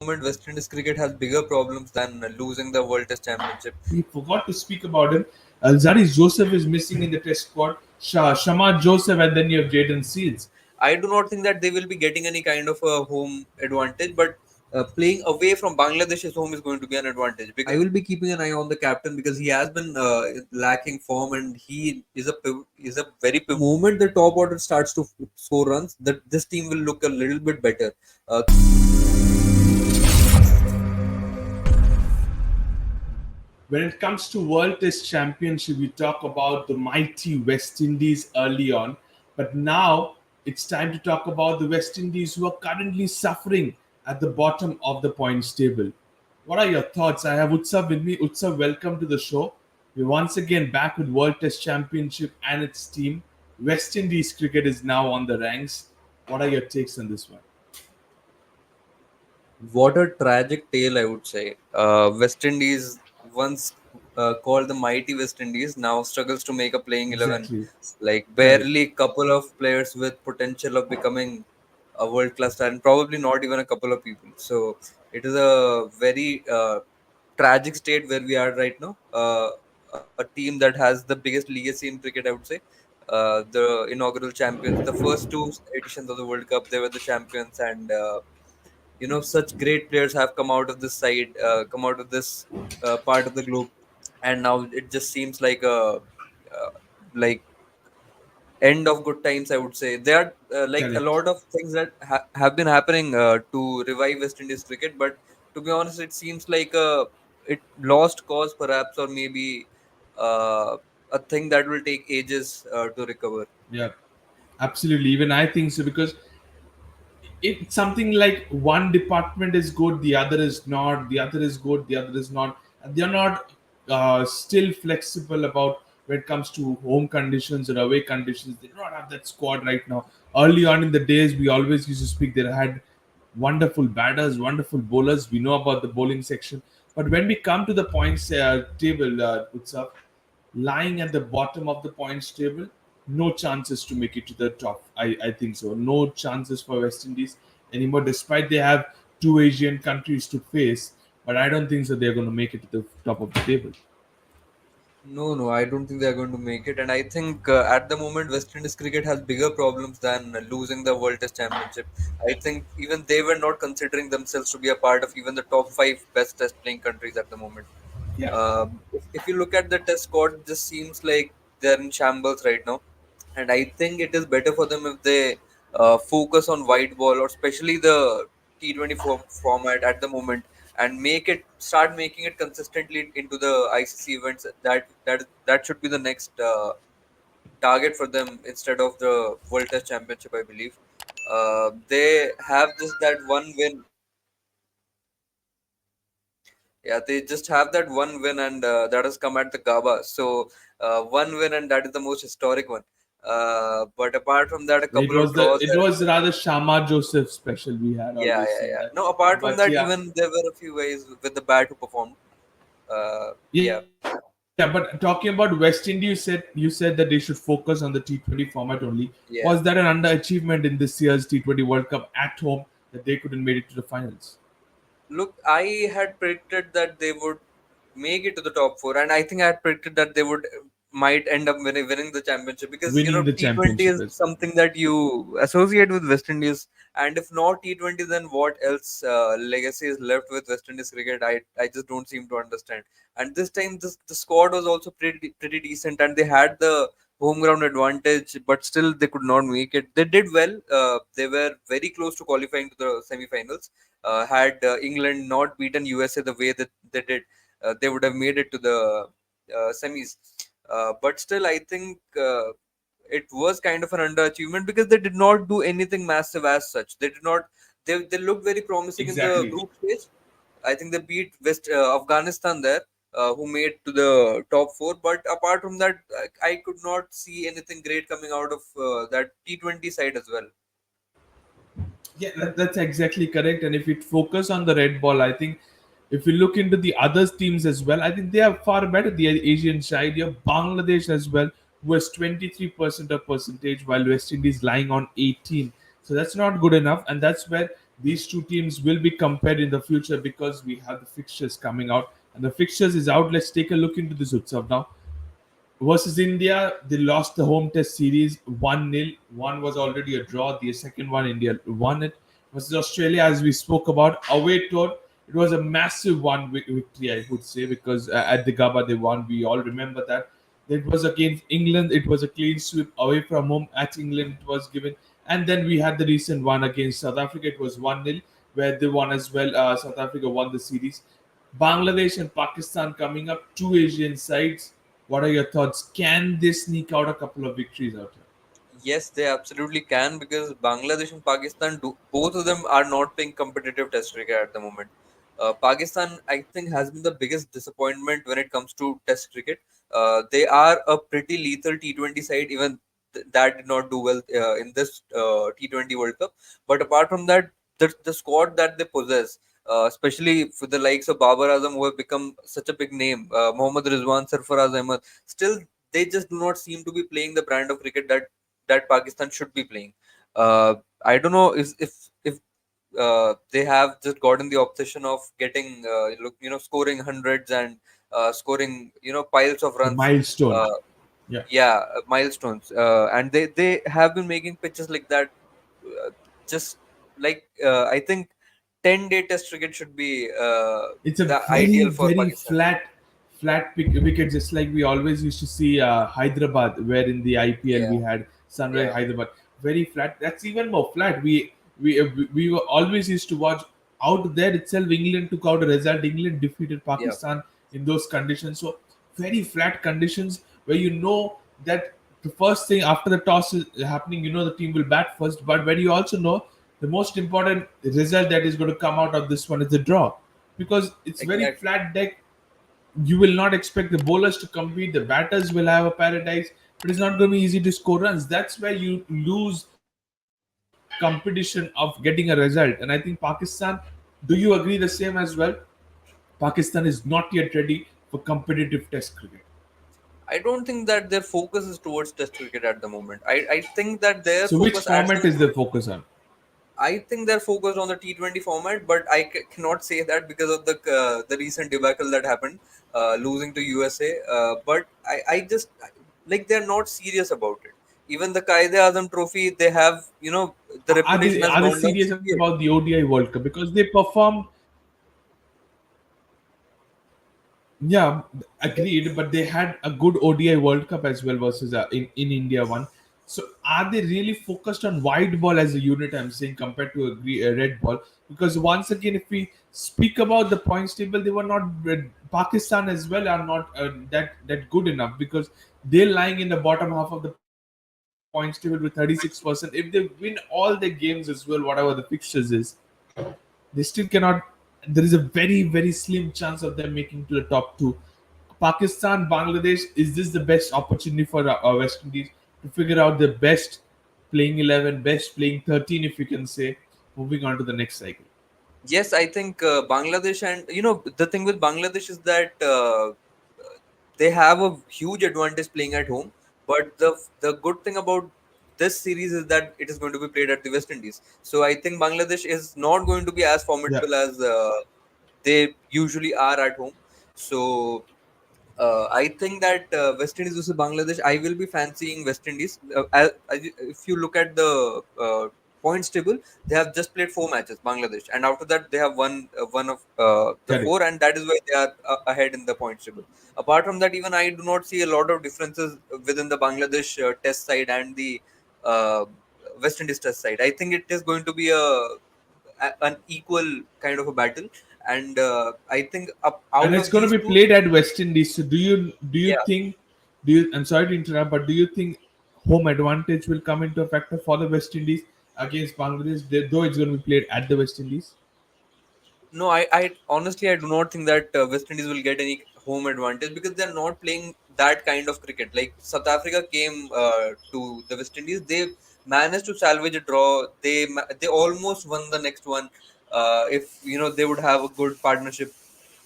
moment, West Indies cricket has bigger problems than losing the World Test Championship. We forgot to speak about him. Alzarri Joseph is missing in the test squad. Shamar Joseph, and then you have Jaden Seals. I do not think that they will be getting any kind of a home advantage, but playing away from Bangladesh's home is going to be an advantage. Because I will be keeping an eye on the captain because he has been lacking form and he is a very moment the top order starts to score runs, that this team will look a little bit better. When it comes to World Test Championship, we talk about the mighty West Indies early on, but now it's time to talk about the West Indies who are currently suffering at the bottom of the points table. What are your thoughts? I have Utsav with me. Utsav, welcome to the show. We're once again back with World Test Championship and its team. West Indies cricket is now on the ranks. What are your takes on this one? What a tragic tale, I would say. West Indies, once called the mighty West Indies, now struggles to make a playing 11. Exactly. Like barely couple of players with potential of becoming a world class star, and probably not even a couple of people. So it is a very tragic state where we are right now. A team that has the biggest legacy in cricket, I would say. The inaugural champions, the first two editions of the World Cup, they were the champions, and such great players have come out of this side, come out of this part of the globe, and now it just seems like a like end of good times, I would say. There are like a Correct. lot of things that have been happening to revive West Indies cricket, but to be honest, it seems like it lost cause perhaps, or maybe uh, a thing that will take ages to recover. Yeah, absolutely. Even I think so because it's something like one department is good, the other is not, the other is good, the other is not, and they're not still flexible about when it comes to home conditions or away conditions. They do not have that squad right now. Early on in the days, we always used to speak, they had wonderful batters, wonderful bowlers. We know about the bowling section, but when we come to the points table, Utsav, lying at the bottom of the points table, no chances to make it to the top. I think so. No chances for West Indies anymore, despite they have two Asian countries to face. But I don't think so they're going to make it to the top of the table. No, I don't think they're going to make it. And I think at the moment, West Indies cricket has bigger problems than losing the World Test Championship. I think even they were not considering themselves to be a part of even the top five best test playing countries at the moment. Yeah, If you look at the test squad, it just seems like they're in shambles right now. And I think it is better for them if they focus on white ball, or especially the T20 format at the moment, and start making it consistently into the ICC events. That should be the next target for them instead of the World Test Championship, I believe. They have just that one win. Yeah, they just have that one win, and that has come at the Gaba. So one win, and that is the most historic one. But apart from that, a couple of draws. it was rather Shama Joseph special. We had always said Yeah. that. No, apart from But that, yeah, even there were a few guys with the bat who performed. Yeah, yeah. But talking about West Indies, you said that they should focus on the T20 format only. yeah. Was that an underachievement in this year's T20 World Cup at home that they couldn't make it to the finals? Look, I had predicted that they would make it to the top four, and I think I had predicted that they would might end up winning the championship, because Winning the T20 championship is is. something that you associate with West Indies, and if not T20, then what else legacy is left with West Indies cricket? I just don't seem to understand. And this time, the squad was also pretty decent, and they had the home ground advantage, but still they could not make it. They did well. They were very close to qualifying to the semi-finals. Had England not beaten USA the way that they did, they would have made it to the semis. But still, I think it was kind of an underachievement because they did not do anything massive as such. They did not. They looked very promising in the Exactly. group stage. I think they beat West Afghanistan there, who made to the top four. But apart from that, I could not see anything great coming out of that T20 side as well. Yeah, that's exactly correct. And if we focus on the red ball, I think if we look into the other teams as well, I think they are far better. The Asian side, you have Bangladesh as well, who has 23% of percentage, while West Indies lying on 18. So that's not good enough, and that's where these two teams will be compared in the future because we have the fixtures coming out, and the fixtures is out. Let's take a look into this Utsav now. Versus India, they lost the home test series 1-0. One was already a draw. The second one, India won it. Versus Australia, as we spoke about, away tour, it was a massive victory, I would say, because at the Gabba they won. We all remember that. It was against England. It was a clean sweep away from home. At England, it was given. And then we had the recent one against South Africa. It was 1-0, where they won as well. South Africa won the series. Bangladesh and Pakistan coming up, two Asian sides. What are your thoughts? Can they sneak out a couple of victories out here? Yes, they absolutely can, because Bangladesh and Pakistan, both of them are not playing competitive Test cricket at the moment. Pakistan, I think, has been the biggest disappointment when it comes to Test cricket. They are a pretty lethal T20 side, even that did not do well in this T20 World Cup. But apart from that, the squad that they possess, especially for the likes of Babar Azam, who have become such a big name, Mohammad Rizwan, Sarfaraz Ahmed, still they just do not seem to be playing the brand of cricket that Pakistan should be playing. Uh, I don't know if they have just gotten the obsession of getting scoring hundreds and scoring piles of The runs. milestone. Uh, Yeah. yeah, milestones, and they have been making pitches like that. Just like I think 10-day Test cricket should be It's a the very, ideal for very Pakistan. flat wicket, just like we always used to see Hyderabad, where in the IPL Yeah, we had Sunrise yeah, Hyderabad. Very flat. That's even more flat. We were always used to watch out there itself. England took out a result. England defeated yeah. Pakistan in those conditions. So very flat conditions where you know that the first thing after the toss is happening, you know the team will bat first. But when you also know the most important result that is going to come out of this one is the draw, because it's very Exactly. flat deck. You will not expect the bowlers to compete. The batters will have a paradise, but it's not going to be easy to score runs. That's where you lose competition of getting a result. And I think Pakistan, do you agree the same as well? Pakistan is not yet ready for competitive test cricket. I don't think that their focus is towards Test cricket at the moment. I think that their So which focus format actually, is the focus on? I think they're focused on the T20 format, but I cannot say that because of the recent debacle that happened, losing to USA. But I just like they're not serious about it. Even the Qaeda Azam Trophy, they have the reputation has Are they gone down serious about severely. the ODI World Cup because they performed? Yeah, agreed. But they had a good ODI World Cup as well versus in India one. So are they really focused on white ball as a unit? I'm saying compared to a red ball, because once again, if we speak about the points table, they were not Pakistan as well are not that good enough, because they're lying in the bottom half of the points table with 36%. If they win all their games as well, whatever the fixtures is, they still cannot. There is a very slim chance of them making to the top two. Pakistan, Bangladesh, is this the best opportunity for West Indies to figure out the best playing 11, best playing 13, if you can say, moving on to the next cycle? Yes, I think Bangladesh, and the thing with Bangladesh is that they have a huge advantage playing at home. But the good thing about this series is that it is going to be played at the West Indies. So I think Bangladesh is not going to be as Yeah, formidable as they usually are at home. So I think that West Indies versus Bangladesh, I will be fancying West Indies. If you look at the points table, they have just played 4 matches, Bangladesh, and after that they have won one of the correct. four, and that is why they are ahead in the points table. Apart from that, even I do not see a lot of differences within the Bangladesh Test side and the uh, West Indies Test side. I think it is going to be an equal kind of a battle, and I think And out it's of going to these be two, played at West Indies. So do you yeah. think, do you? I'm sorry to interrupt, but do you think home advantage will come into a factor for the West Indies against Bangladesh, though it's going to be played at the West Indies? No, I honestly I do not think that West Indies will get any home advantage because they're not playing that kind of cricket. Like South Africa came to the West Indies, they managed to salvage a draw. They almost won the next one. If they would have a good partnership,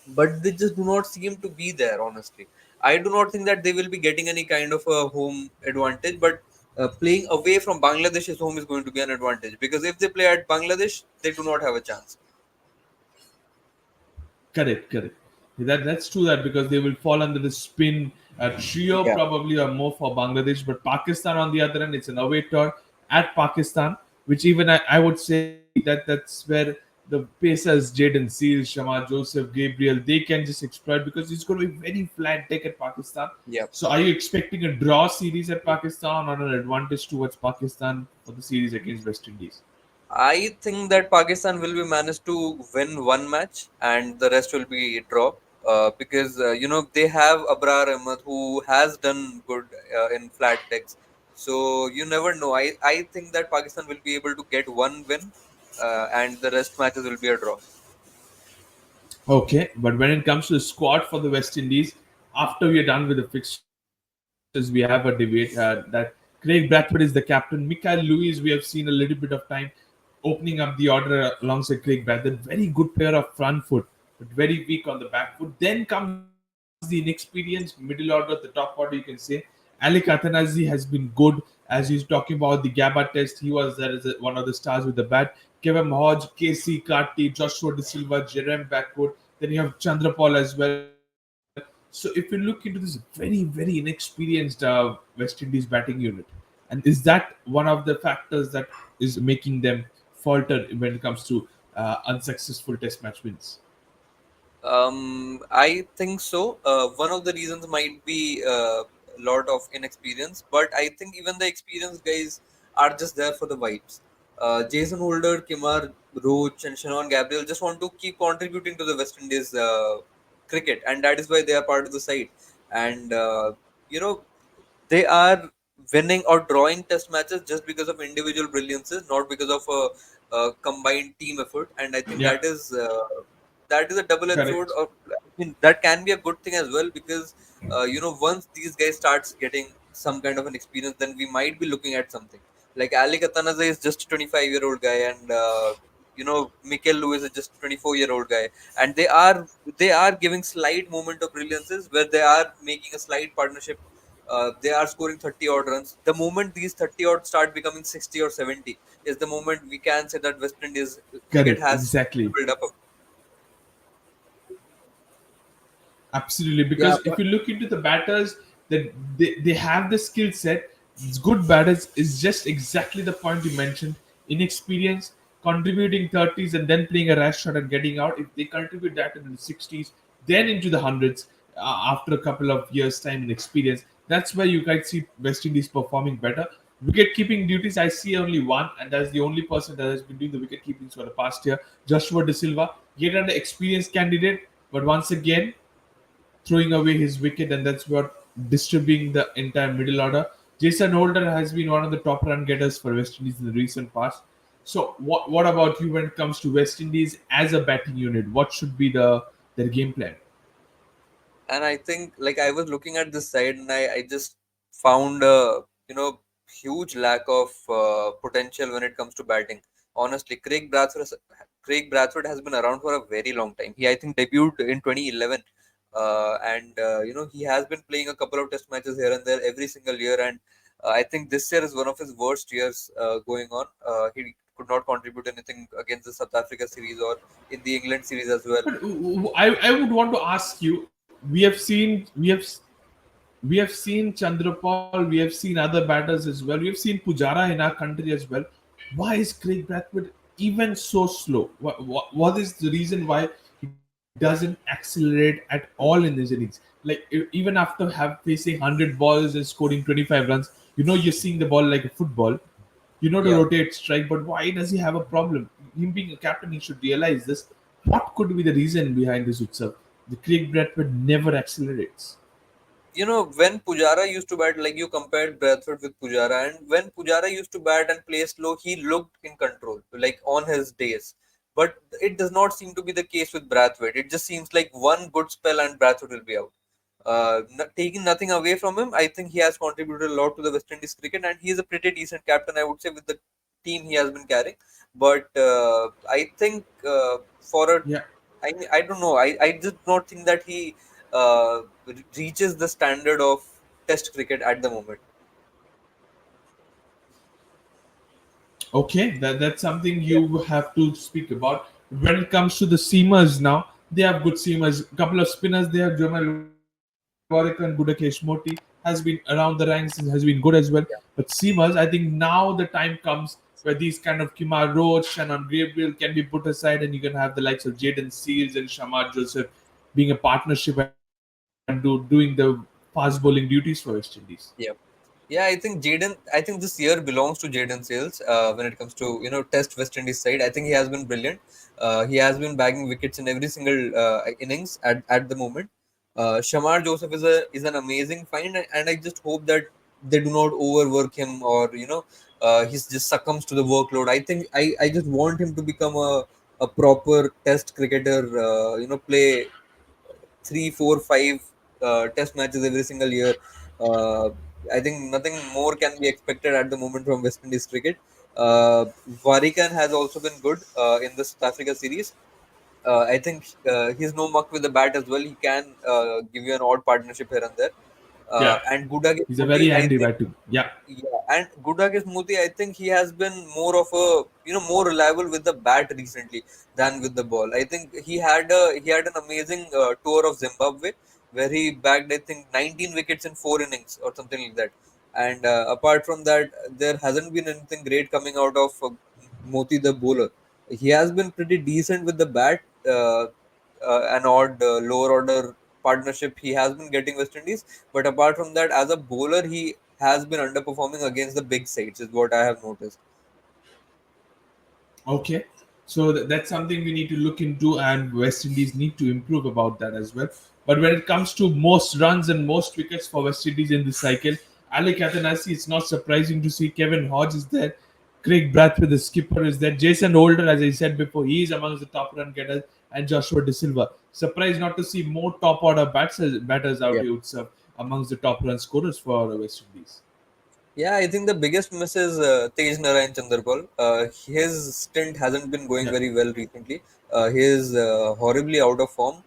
but they just do not seem to be there. Honestly, I do not think that they will be getting any kind of a home advantage. But playing away from Bangladesh's home is going to be an advantage, because if they play at Bangladesh, they do not have a chance. Correct, correct. That's true, that because they will fall under the spin trio Yeah. probably, or more for Bangladesh. But Pakistan on the other hand, it's an away tour at Pakistan, which even I would say that's where the pacers Jaden Seal, Shama Joseph, Gabriel, they can just exploit, because it's going to be very flat take at Pakistan. Yeah. So are you expecting a draw series at Pakistan, or an advantage towards Pakistan for the series against West Indies? I think that Pakistan will be managed to win one match and the rest will be draw. Because they have Abrar Ahmed, who has done good in flat decks, so you never know. I think that Pakistan will be able to get one win, and the rest matches will be a draw. Okay, but when it comes to the squad for the West Indies, after we are done with the fixtures, we have a debate that Craig Bradford is the captain. Mikael Lewis, we have seen a little bit of time opening up the order alongside Craig Bradford. Very good player of front foot, but very weak on the back foot. Then comes the inexperienced middle order, the top order, you can say. Alec Athanazi has been good. As he's talking about the GABA test, he was there as one of the stars with the bat. Kevin Hodge, KC Karti, Joshua De Silva, Jerem Backwood. Then you have Chandrapal as well. So if you look into this very inexperienced West Indies batting unit, and is that one of the factors that is making them falter when it comes to unsuccessful Test match wins? I think so. One of the reasons might be a lot of inexperience, but I think even the experienced guys are just there for the vibes. Jason Holder, Kimar Roach, and Shannon Gabriel just want to keep contributing to the West Indies cricket, and that is why they are part of the side. And you know, they are winning or drawing test matches just because of individual brilliances, not because of a combined team effort. And I think Yeah, that is a double-edged sword. correct. Of, I mean, that can be a good thing as well, because once these guys starts getting some kind of an experience, then we might be looking at something like Ali Katanaza is just a 25-year-old guy, and Mikel Lewis is just 24-year-old guy, and they are giving slight moment of brilliances where they are making a slight partnership. They are scoring 30 odd runs. The moment these 30 odd start becoming 60 or 70 is the moment we can say that West Indies cricket Correct, has exactly. built up. Absolutely, Yeah, because if but you look into the batters, that they have the skill set. It's good batters is just exactly the point you mentioned. Inexperience, contributing 30s and then playing a rash shot and getting out. If they contribute that in the 60s, then into the hundreds after a couple of years' time in experience, that's where you guys see West Indies performing better. Wicket keeping duties, I see only one, and that's the only person that has been doing the wicket keeping for the past year, Joshua De Silva. Yet an experienced candidate, but once again throwing away his wicket, and that's what disturbing the entire middle order. Jason Holder has been one of the top run getters for West Indies in the recent past. So, what about you when it comes to West Indies as a batting unit? What should be their game plan? and I think like I was looking at this side and I just found a huge lack of potential when it comes to batting. Honestly, Craig Bradford has been around for a very long time. He I think debuted in 2011, and he has been playing a couple of test matches here and there every single year. And I think this year is one of his worst years going on. He could not contribute anything against the South Africa series or in the England series as well. But I would want to ask you. We have seen Chandrapal, we have seen other batters as well. We have seen Pujara in our country as well. Why is Craig Bradford even so slow? What is the reason why he doesn't accelerate at all in his innings? Like even after facing 100 balls and scoring 25 runs, you're seeing the ball like a football. To Yeah. rotate strike, but why does he have a problem? Him being a captain, he should realize this. What could be the reason behind this Utsav? The Craig Bradford never accelerates. When Pujara used to bat, like you compared Bradford with Pujara, and when Pujara used to bat and play slow, he looked in control, like on his days. But it does not seem to be the case with Bradford. It just seems like one good spell and Bradford will be out. Taking nothing away from him, I think he has contributed a lot to the West Indies cricket, and he is a pretty decent captain, I would say, with the team he has been carrying. But I think for a Yeah, I don't know. I just don't think that he reaches the standard of Test cricket at the moment. Okay, that's something Yeah, you have to speak about. When it comes to the seamers now, they have good seamers. A couple of spinners there, Jamal Warwick and Budakesh Moti has been around the ranks and has been good as well. But yeah, seamers, I think now the time comes where these kind of Kimar Roach and on Gabriel can be put aside, and you can have the likes of Jaden Seals and Shamar Joseph being a partnership and doing the fast bowling duties for West Indies. yeah. Yeah, I think Jaden. I think this year belongs to Jaden Sales. When it comes to Test West Indies side, I think he has been brilliant. He has been bagging wickets in every single innings at the moment. Shamar Joseph is an amazing find, and I just hope that they do not overwork him, or he's just succumbs to the workload. I think I just want him to become a proper Test cricketer. Play 3, 4, 5 test matches every single year. Uh, I think nothing more can be expected at the moment from West Indies cricket. Varikan has also been good in the South Africa series. I think he's no muck with the bat as well. He can give you an odd partnership here and there. Yeah, And Good he's a very Muti, I handy think batting. Yeah, yeah, and Gudakesh Muti, I think he has been more of a more reliable with the bat recently than with the ball. I think he had an amazing tour of Zimbabwe where he bagged I think 19 wickets in 4 innings or something like that. And apart from that, there hasn't been anything great coming out of Moti the bowler. He has been pretty decent with the bat. An odd lower order partnership he has been getting West Indies, but apart from that, as a bowler, he has been underperforming against the big sides, is what I have noticed. okay. So that's something we need to look into, and West Indies need to improve about that as well. But when it comes to most runs and most wickets for West Indies in this cycle, Alec Athanasi, it's not surprising to see Kevin Hodge is there, Craig Brathwaite, the skipper, is there, Jason Holder, as I said before, he is amongst the top run getters, and Joshua De Silva. Surprised not to see more top order batters out Yeah. here itself amongst the top run scorers for West Indies. Yeah, I think the biggest miss is Tej Narayan Chanderpal. His stint hasn't been going Yeah, very well recently. He is horribly out of form.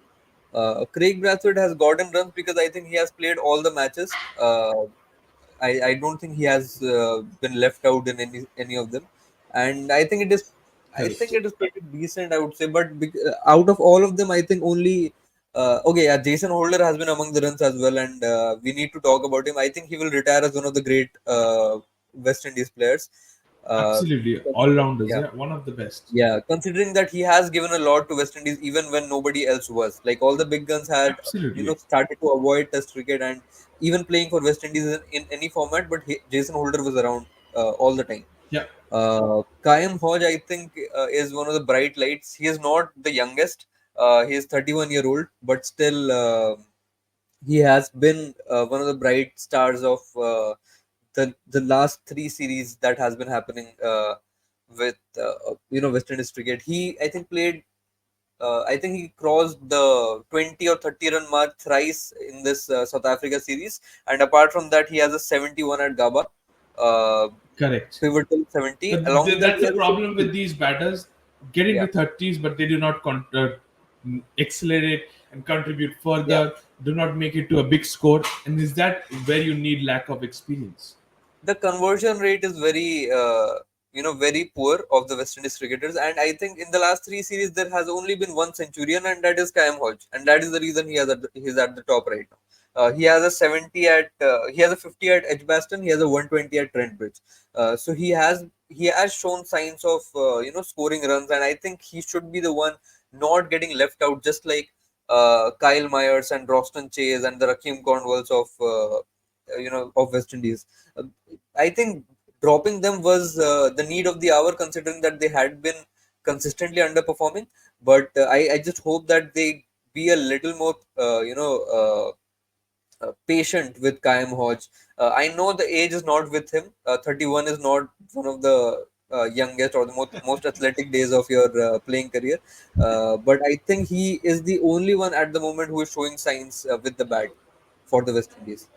Craig Brathwaite has gotten runs because I think he has played all the matches. I don't think he has been left out in any of them, and I think correct. it is pretty decent. I would say, but out of all of them, I think only okay. Yeah, Jason Holder has been among the runs as well, and we need to talk about him. I think he will retire as one of the great West Indies players. Uh, Absolutely. All rounders, yeah. yeah, one of the best. Yeah, considering that he has given a lot to West Indies even when nobody else was. Like all the big guns had, Absolutely. started to avoid Test cricket and even playing for West Indies in any format. But Jason Holder was around all the time. Yeah, Kayam Hodge, I think, is one of the bright lights. He is not the youngest. He is 31-year-old, but still, he has been one of the bright stars of the last three series that has been happening with West Indies cricket. He I think played. I think he crossed the 20 or 30 run mark thrice in this South Africa series, and apart from that, he has a 71 at Gaba, uh, correct. pivotal 70. But Along with that, that's he the has a problem with 63. these batters. Get Yeah, into 30s, but they do not accelerate and contribute yeah. further, do not make it to a big score. And is that where you need lack of experience? The conversion rate is very poor of the West Indies cricketers, and I think in the last three series there has only been one centurion, and that is Kayam Hodge, and that is the reason he's at the top right now. He has a 70 at he has a 50 at Edgbaston, he has a 120 at Trent Bridge. So he has shown signs of scoring runs, and I think he should be the one not getting left out, just like Kyle Myers and Roston Chase and the Rakeem Cornwalls of West Indies. Uh, I think dropping them was the need of the hour, considering that they had been consistently underperforming. But I just hope that they be a little more, patient with Kayam Hodge. I know the age is not with him. 31 is not one of the youngest or the most athletic days of your playing career. But I think he is the only one at the moment who is showing signs with the bat for the West Indies.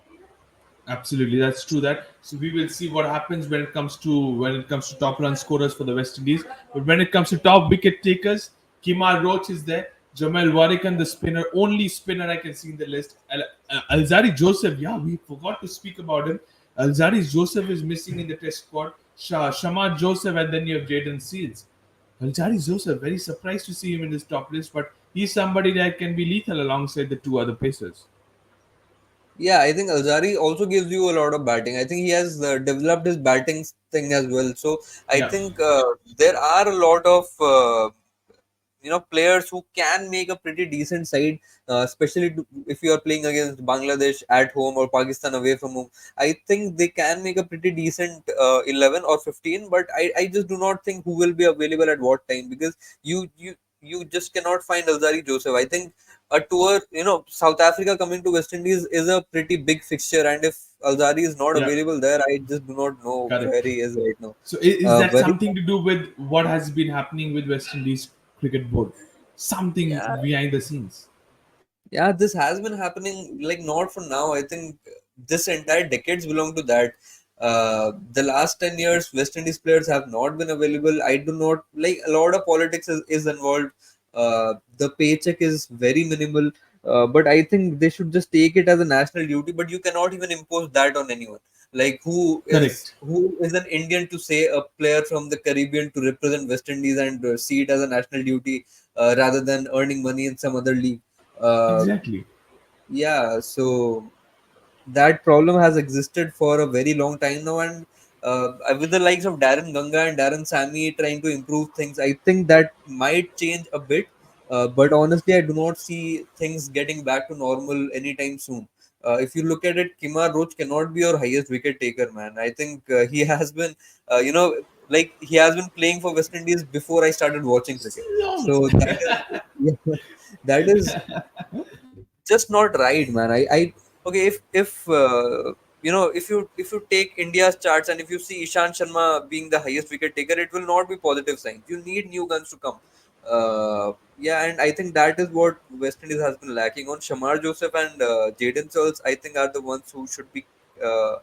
Absolutely, that's true. That so we will see what happens when it comes to top run scorers for the West Indies. But when it comes to top wicket takers, Kimar Roach is there. Jamal Warrican, the spinner, only spinner I can see in the list. Alzari Joseph, yeah, we forgot to speak about him. Alzari Joseph is missing in the Test squad. Shamar Joseph, and then you have Jaden Seals. Aljari Joseph, very surprised to see him in this top list, but he's somebody that can be lethal alongside the two other pacers. Yeah, I think Alzari also gives you a lot of batting. I think he has developed his batting thing as well. So I Yeah, think there are a lot of players who can make a pretty decent side, especially if you are playing against Bangladesh at home or Pakistan away from home. I think they can make a pretty decent 11 or 15, but I just do not think who will be available at what time, because you just cannot find Alzari Joseph. I think a tour, South Africa coming to West Indies is a pretty big fixture, and if Alzari is not yeah, available there, I just do not know where correct. he is right now. So is that Very, something to do with what has been happening with West Indies cricket board? Something yeah, behind the scenes. yeah, this has been happening, like, not for now. I think this entire decades belong to that. The last 10 years, West Indies players have not been available. I do not like, a lot of politics is involved. The paycheck is very minimal. But I think they should just take it as a national duty. But you cannot even impose that on anyone. Like, Correct. who is an Indian to say a player from the Caribbean to represent West Indies and see it as a national duty rather than earning money in some other league? Uh, Exactly. yeah, so that problem has existed for a very long time now, and with the likes of Darren Ganga and Darren Sammy trying to improve things, I think that might change a bit. But honestly, I do not see things getting back to normal anytime soon. If you look at it, Kimar Roach cannot be your highest wicket taker, man. I think he has been, like, he has been playing for West Indies before I started watching cricket. Long. So that is, yeah, that is just not right, man. I Okay, if you take India's charts and if you see Ishan Sharma being the highest wicket taker, it will not be positive signs. You need new guns to come. Yeah, and I think that is what West Indies has been lacking on. Shamar Joseph and Jaden Searles, I think, are the ones who should be, uh,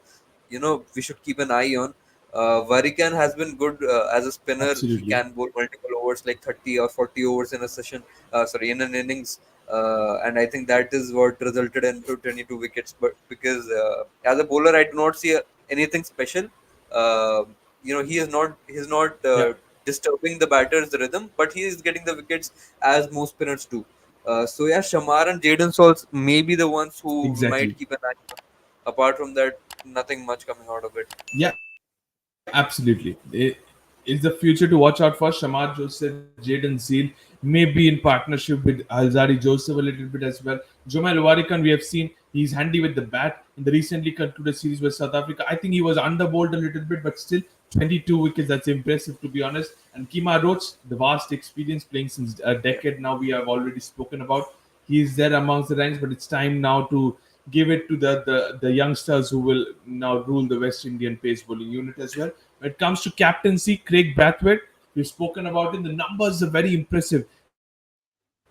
we should keep an eye on. Varikan has been good as a spinner. He Absolutely. can bowl multiple overs, like 30 or 40 overs in a session. Sorry, in an innings, and I think that is what resulted into 22 wickets. But because as a bowler, I do not see anything special. Uh, he's not Yeah, disturbing the batter's rhythm, but he is getting the wickets as most spinners do. So yeah, Shamar and Jaden Sauls may be the ones who we might exactly. keep an eye on. Apart from that, nothing much coming out of it. Yeah, absolutely. It's the future to watch out for. Shamar Joseph, Jaden Seal, maybe in partnership with Alzari Joseph a little bit as well. Jomal Warikan, we have seen he's handy with the bat. In the recently concluded series with South Africa, I think he was underbowled a little bit, but still 22 wickets. That's impressive, to be honest. And Kima Roach, the vast experience playing since a decade now, we have already spoken about. He is there amongst the ranks, but it's time now to give it to the youngsters who will now rule the West Indian pace bowling unit as well. When it comes to captaincy, Craig Brathwaite, we've spoken about him. The numbers are very impressive.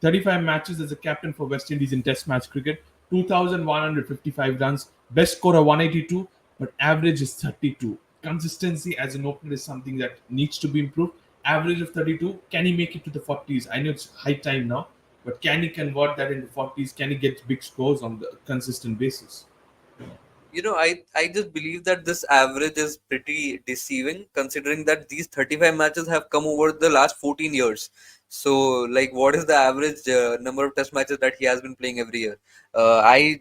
35 matches as a captain for West Indies in Test match cricket, 2,155 runs, best score of 182, but average is 32. Consistency as an opener is something that needs to be improved. Average of 32, can he make it to the 40s? I know it's high time now, but can he convert that into 40s? Can he get big scores on the consistent basis? I just believe that this average is pretty deceiving, considering that these 35 matches have come over the last 14 years. So, like, what is the average number of test matches that he has been playing every year? I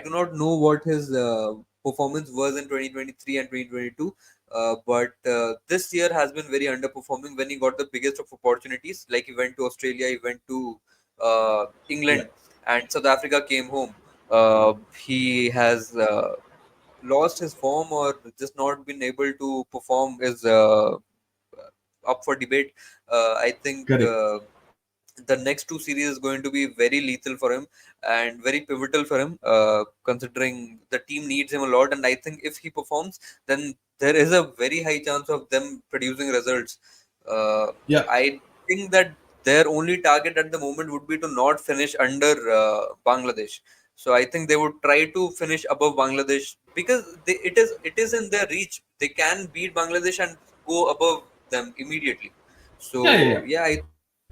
do not know what his performance was in 2023 and 2022, but this year has been very underperforming when he got the biggest of opportunities. Like, he went to Australia, he went to Yeah, England, and South Africa came home. He has lost his form or just not been able to perform is up for debate. I think correct. the next two series is going to be very lethal for him and very pivotal for him, considering the team needs him a lot. And I think if he performs, then there is a very high chance of them producing results. Uh, Yeah, I think that their only target at the moment would be to not finish under Bangladesh. So I think they would try to finish above Bangladesh because it is in their reach. They can beat Bangladesh and go above them immediately. yeah, yeah, So yeah.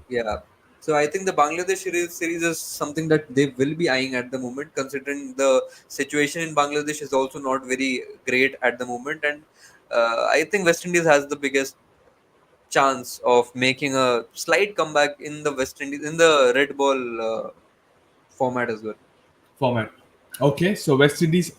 yeah. So I think the Bangladesh series is something that they will be eyeing at the moment, considering the situation in Bangladesh is also not very great at the moment, and I think West Indies has the biggest chance of making a slight comeback in the West Indies in the red ball format as well. format. Okay, so West Indies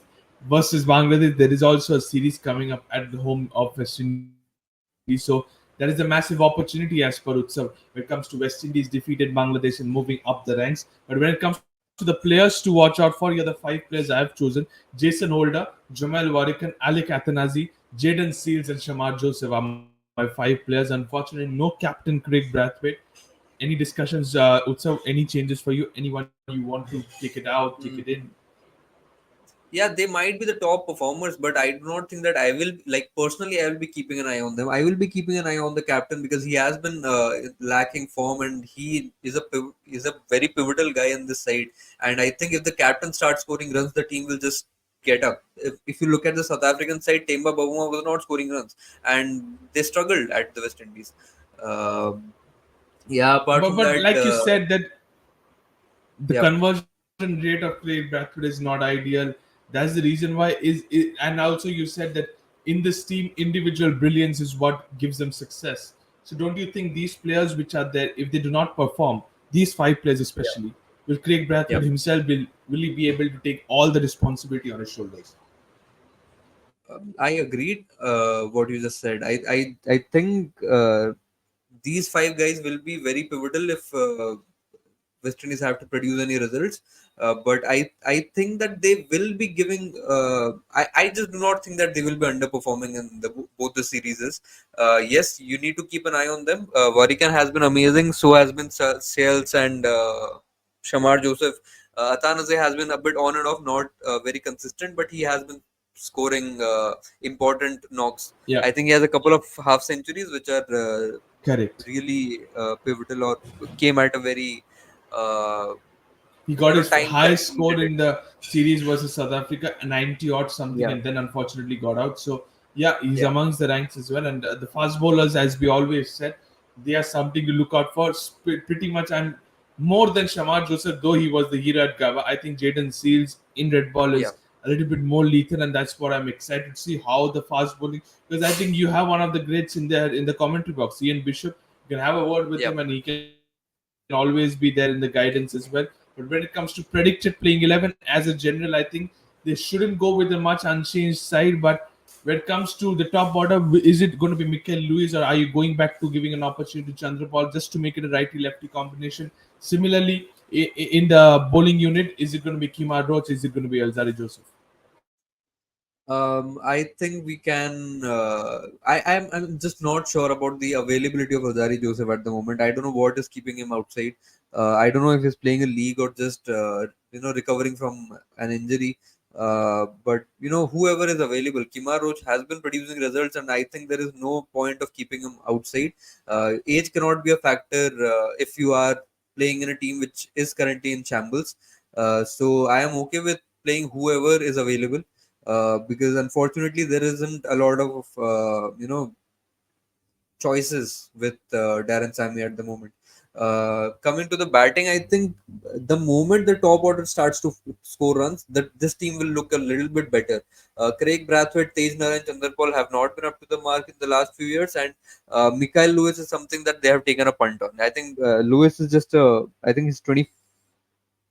versus Bangladesh. There is also a series coming up at the home of West Indies. So that is a massive opportunity as per Utsav. When it comes to West Indies defeated Bangladesh and moving up the ranks. But when it comes to the players to watch out for, here are the five players I have chosen: Jason Holder, Jamal Warrican, Alec Athanazi, Jaden Seals, and Shamar Joseph are my five players. Unfortunately, no captain Craig Brathwaite. Any discussions, Utsav? Any changes for you? Anyone you want to take it out, take it in? Mm. Yeah, they might be the top performers, but I do not think that I will, like, personally, I will be keeping an eye on them. I will be keeping an eye on the captain because he has been lacking form, and he is is a very pivotal guy in this side. And I think if the captain starts scoring runs, the team will just get up. If you look at the South African side, Temba Bavuma was not scoring runs, and they struggled at the West Indies. Um yeah, apart from But that, like you said that the yeah, conversion rate of Craig Bradford is not ideal. That's the reason why and also you said that in this team, individual brilliance is what gives them success. So don't you think these players which are there, if they do not perform, these five players yeah, especially, will Craig yeah. Bradford himself will he be able to take all the responsibility on his shoulders? I agreed what you just said. I think these five guys will be very pivotal if West Indies have to produce any results. But I think that they will be giving. I just do not think that they will be underperforming in both the series. Yes, you need to keep an eye on them. Warikan has been amazing. So has been Sales and Shamar Joseph. Atanaze has been a bit on and off, not very consistent, but he has been scoring important knocks. Yeah, I think he has a couple of half centuries, which are correct. really pivotal or came at a very uh, He got his time that highest he score needed it. in the series versus South Africa, 90 odd something, Yeah, and then unfortunately got out. So, yeah, he's yeah, amongst the ranks as well. And the fast bowlers, as we always said, they are something to look out for. Pretty much, I'm more than Shamar Joseph, though he was the hero at Gava. I think Jaden Seals in red ball yeah, is a little bit more lethal, and that's what I'm excited to see how the fast bowling. Because I think you have one of the greats in there in the commentary box, Ian Bishop. You can have a word with yeah. him, and he can always be there in the guidance as well. But when it comes to predicted playing 11, as a general, I think they shouldn't go with a much unchanged side. But when it comes to the top order, is it going to be Mikel Lewis, or are you going back to giving an opportunity to Chandrapal just to make it a righty-lefty combination? Similarly, in the bowling unit, is it going to be Kimar Roach? Is it going to be Alzari Joseph? I think we can. I'm just not sure about the availability of Azari Joseph at the moment. I don't know what is keeping him outside. I don't know if he's playing a league or just recovering from an injury. But whoever is available, Kimar Roach has been producing results, and I think there is no point of keeping him outside. Age cannot be a factor if you are playing in a team which is currently in shambles. So I am okay with playing whoever is available because unfortunately there isn't a lot of choices with Darren Sammy at the moment. Coming to the batting, I think the moment the top order starts to score runs, that this team will look a little bit better. Craig Brathwaite, Tej Narayan, Chandrapal have not been up to the mark in the last few years, and Mikhail Lewis is something that they have taken a punt on. I think Lewis is just I think he's 20.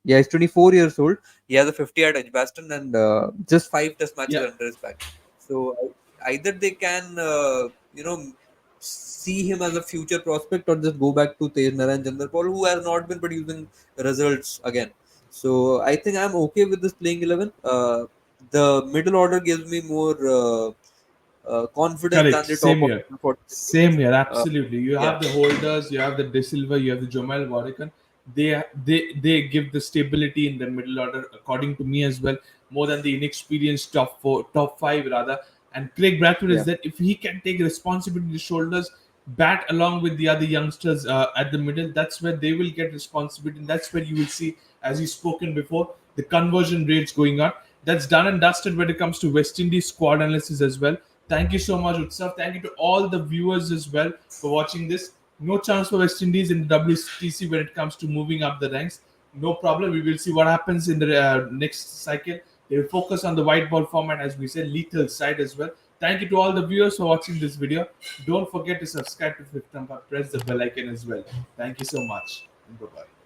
Yeah, he's 24 years old. He has a 50 at Edgbaston and just five test matches Yeah, under his back. So either they can, see him as a future prospect or just go back to Tej Narayan Chandrapal, who has not been producing results again. So I think I'm okay with this playing 11. The middle order gives me more confidence than correct. the top Same order, here. unfortunately. Same here. Uh, Absolutely. You yeah, have the holders, you have the De Silva, you have the Jomal Warrican. They give the stability in the middle order, according to me as well, more than the inexperienced top four, top five rather. And Craig Bradford yeah, is that if he can take responsibility to his shoulders, bat along with the other youngsters at the middle, that's where they will get responsibility. And that's where you will see, as he's spoken before, the conversion rates going up. That's done and dusted when it comes to West Indies squad analysis as well. Thank you so much, Utsav. Thank you to all the viewers as well for watching this. No chance for West Indies in the WTC when it comes to moving up the ranks. No problem. We will see what happens in the next cycle. They will focus on the white ball format, as we said, lethal side as well. Thank you to all the viewers for watching this video. Don't forget to subscribe to Fifth Umpire. Press the bell icon as well. Thank you so much. Bye bye.